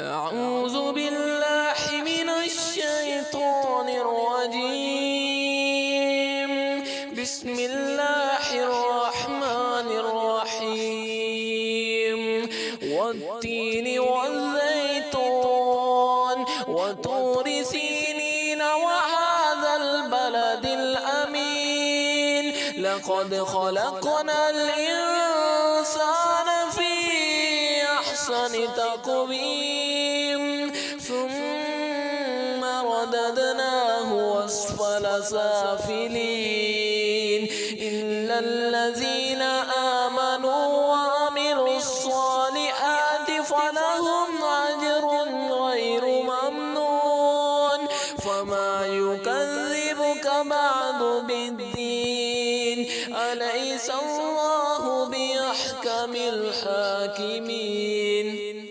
أعوذ بالله من الشيطان الرجيم. بسم الله الرحمن الرحيم. والتين والزيتون وطور سينين وهذا البلد الأمين. لقد خلقنا الإنسان في أحسن تقويم ثم رددناه أسفل سافلين إلا الذين